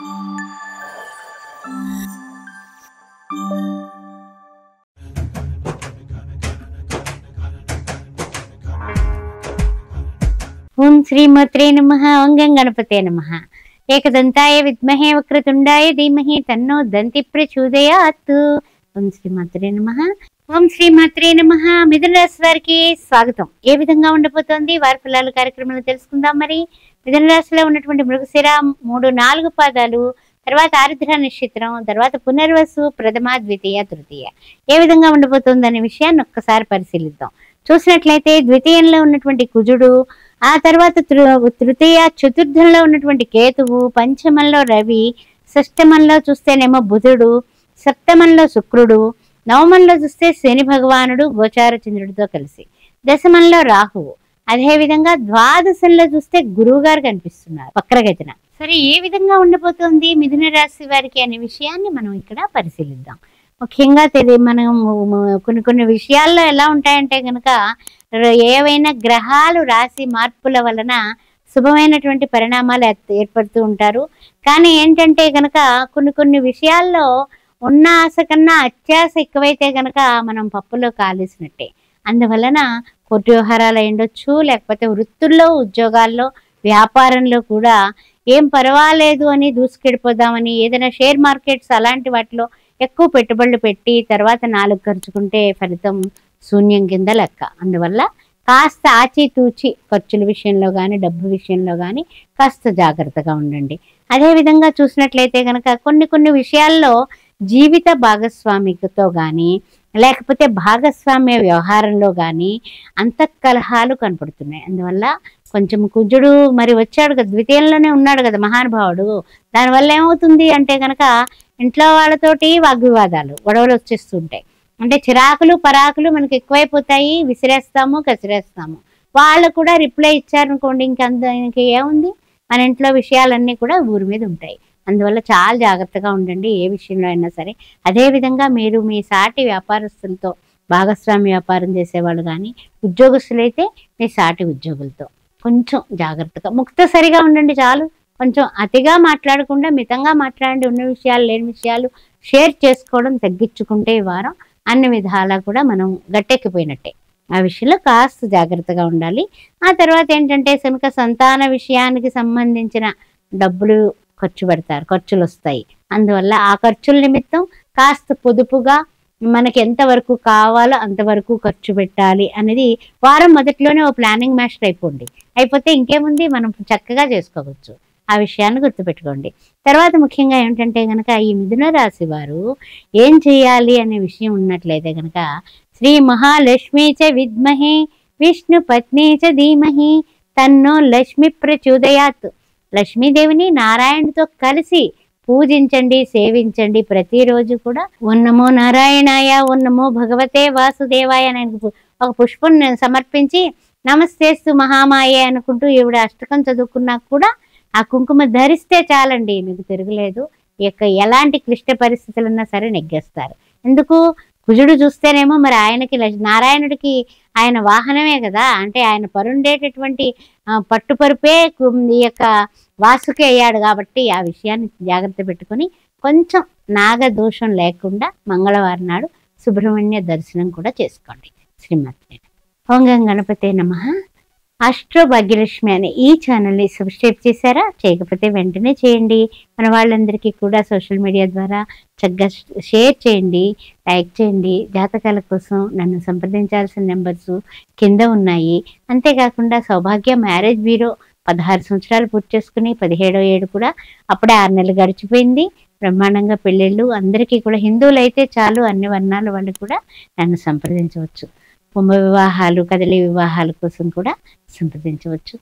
ఓం శ్రీమాత్రే నమః. ఓం గణపతే నమః. ఏకదంతాయ విద్మహే వక్రతుండాయ ధీమహి తన్నో దంతి ప్రచోదయాత్. ఓం శ్రీమాత్రే నమః. ఓం శ్రీమాత్రే నమః. మిథున రాశి వారికి స్వాగతం. ఏ విధంగా ఉండబోతోంది వారి ఫలాలు కార్యక్రమంలో తెలుసుకుందాం. మరి మిథున రాశిలో ఉన్నటువంటి మృగశిర 3-4 పాదాలు, తర్వాత ఆరుద్ర నక్షత్రం, తర్వాత పునర్వసు, ప్రథమ, ద్వితీయ, తృతీయ ఏ విధంగా ఉండబోతోంది అనే విషయాన్ని ఒక్కసారి పరిశీలిద్దాం. చూసినట్లయితే ద్వితీయంలో ఉన్నటువంటి కుజుడు, ఆ తర్వాత తృతీయ చతుర్థంలో ఉన్నటువంటి కేతువు, పంచమంలో రవి, షష్టమంలో చూస్తేనేమో బుధుడు, సప్తమంలో శుక్రుడు, నవమంలో చూస్తే శని భగవానుడు గోచార చంద్రుడితో కలిసి, దశమంలో రాహువు, అదేవిధంగా ద్వాదశంలో చూస్తే గురువు గారు కనిపిస్తున్నారు వక్రగతిన. సరే, ఏ విధంగా ఉండబోతోంది మిథున రాశి వారికి అనే విషయాన్ని మనం ఇక్కడ పరిశీలిద్దాం. ముఖ్యంగా మనం కొన్ని విషయాల్లో ఎలా ఉంటాయంటే కనుక, ఏవైనా గ్రహాలు రాశి మార్పుల వలన శుభమైనటువంటి పరిణామాలు ఏర్పడుతూ ఉంటారు. కానీ ఏంటంటే కనుక కొన్ని విషయాల్లో ఉన్న ఆశ కన్నా అత్యాశ ఎక్కువైతే కనుక మనం పప్పులో కాలేసినట్టే. అందువలన కోర్టు వ్యవహారాలు అయ్యుండొచ్చు, లేకపోతే వృత్తుల్లో, ఉద్యోగాల్లో, వ్యాపారంలో కూడా ఏం పర్వాలేదు అని దూసుకెళ్ళిపోదామని ఏదైనా షేర్ మార్కెట్స్ అలాంటి వాటిలో ఎక్కువ పెట్టుబడులు పెట్టి తర్వాత 4 ఖర్చుకుంటే ఫలితం శూన్యం కింద లెక్క. అందువల్ల కాస్త ఆచితూచి ఖర్చుల విషయంలో కానీ డబ్బు విషయంలో కానీ కాస్త జాగ్రత్తగా ఉండండి. అదేవిధంగా చూసినట్లయితే కనుక కొన్ని విషయాల్లో జీవిత భాగస్వామితో కానీ లేకపోతే భాగస్వామ్య వ్యవహారంలో కానీ అంతఃకలహాలు కనపడుతున్నాయి. అందువల్ల కొంచెం కుజుడు మరి వచ్చాడు కదా, ద్వితీయంలోనే ఉన్నాడు కదా మహానుభావుడు. దానివల్ల ఏమవుతుంది అంటే కనుక ఇంట్లో వాళ్ళతోటి వాగ్వివాదాలు, గొడవలు వచ్చేస్తుంటాయి. అంటే చిరాకులు పరాకులు మనకి ఎక్కువైపోతాయి. విసిరేస్తాము, కసిరేస్తాము. వాళ్ళు కూడా రిప్లై ఇచ్చారనుకోండి, ఇంక ఏముంది, మన ఇంట్లో విషయాలన్నీ కూడా ఊరి మీద ఉంటాయి. అందువల్ల చాలా జాగ్రత్తగా ఉండండి ఏ విషయంలో అయినా సరే. అదేవిధంగా మీరు మీ సాటి వ్యాపారస్తులతో, భాగస్వామి వ్యాపారం చేసేవాళ్ళు కానీ ఉద్యోగస్తులైతే మీ సాటి ఉద్యోగులతో కొంచెం జాగ్రత్తగా ముక్తసరిగా ఉండండి చాలు. కొంచెం అతిగా మాట్లాడకుండా మితంగా మాట్లాడండి. ఉన్న విషయాలు లేని విషయాలు షేర్ చేసుకోవడం తగ్గించుకుంటే ఈ వారం అన్ని విధాలా కూడా మనం గట్టెక్కిపోయినట్టే. ఆ విషయంలో కాస్త జాగ్రత్తగా ఉండాలి. ఆ తర్వాత ఏంటంటే కనుక సంతాన విషయానికి సంబంధించిన డబ్బులు ఖర్చు పెడతారు, ఖర్చులు వస్తాయి. అందువల్ల ఆ ఖర్చుల నిమిత్తం కాస్త పొదుపుగా మనకి ఎంతవరకు కావాలో అంతవరకు ఖర్చు పెట్టాలి అనేది వారం మొదట్లోనే ఓ ప్లానింగ్ మాస్టర్ అయిపోతే ఇంకేముంది, మనం చక్కగా చేసుకోవచ్చు. ఆ విషయాన్ని గుర్తుపెట్టుకోండి. తర్వాత ముఖ్యంగా ఏమిటంటే కనుక ఈ మిథున రాశి వారు ఏం చేయాలి అనే విషయం ఉన్నట్లయితే కనుక, శ్రీ మహాలక్ష్మీ చ విద్మహే విష్ణు పత్ని చ ధీమహి తన్నో లక్ష్మి ప్రచోదయాత్. లక్ష్మీదేవిని నారాయణుడితో కలిసి పూజించండి, సేవించండి. ప్రతిరోజు కూడా ఓం నమో నారాయణాయ, ఓం నమో భగవతే వాసుదేవాయ అని ఒక పుష్పం సమర్పించి నమస్తేస్తు మహామాయే అనుకుంటూ ఈవిడ అష్టకం చదువుకున్నా కూడా ఆ కుంకుమ ధరిస్తే చాలండి, మీకు తిరగలేదు. ఎలాంటి క్లిష్ట పరిస్థితులున్నా సరే నెగ్గేస్తారు. ఎందుకు, కుజుడు చూస్తేనేమో మరి ఆయనకి నారాయణుడికి ఆయన వాహనమే కదా, అంటే ఆయన పరుండేటటువంటి పట్టుపరుపే ఈ యొక్క వాసుకి అయ్యాడు. కాబట్టి ఆ విషయాన్ని జాగ్రత్త పెట్టుకొని కొంచెం నాగదోషం లేకుండా మంగళవారం నాడు సుబ్రహ్మణ్య దర్శనం కూడా చేసుకోండి. శ్రీమతి ఓం గణపతే నమః. ఆస్ట్రో భాగ్యలక్ష్మి అనే ఈ ఛానల్ని సబ్స్క్రైబ్ చేశారా? చేయకపోతే వెంటనే చేయండి. మన వాళ్ళందరికీ కూడా సోషల్ మీడియా ద్వారా చక్కగా షేర్ చేయండి, లైక్ చేయండి. జాతకాల కోసం నన్ను సంప్రదించాల్సిన నెంబర్స్ కింద ఉన్నాయి. అంతేకాకుండా సౌభాగ్య మ్యారేజ్ బ్యూరో 16 సంవత్సరాలు పూర్తి చేసుకుని 17వ ఏడు కూడా అప్పుడే 6 నెలలు గడిచిపోయింది. బ్రహ్మాండంగా పెళ్ళిళ్ళు అందరికీ కూడా, హిందువులు అయితే చాలు, అన్ని వర్ణాల వాళ్ళు కూడా నన్ను సంప్రదించవచ్చు. కుంభ వివాహాలు, కదలి వివాహాల కోసం కూడా సంప్రదించవచ్చు.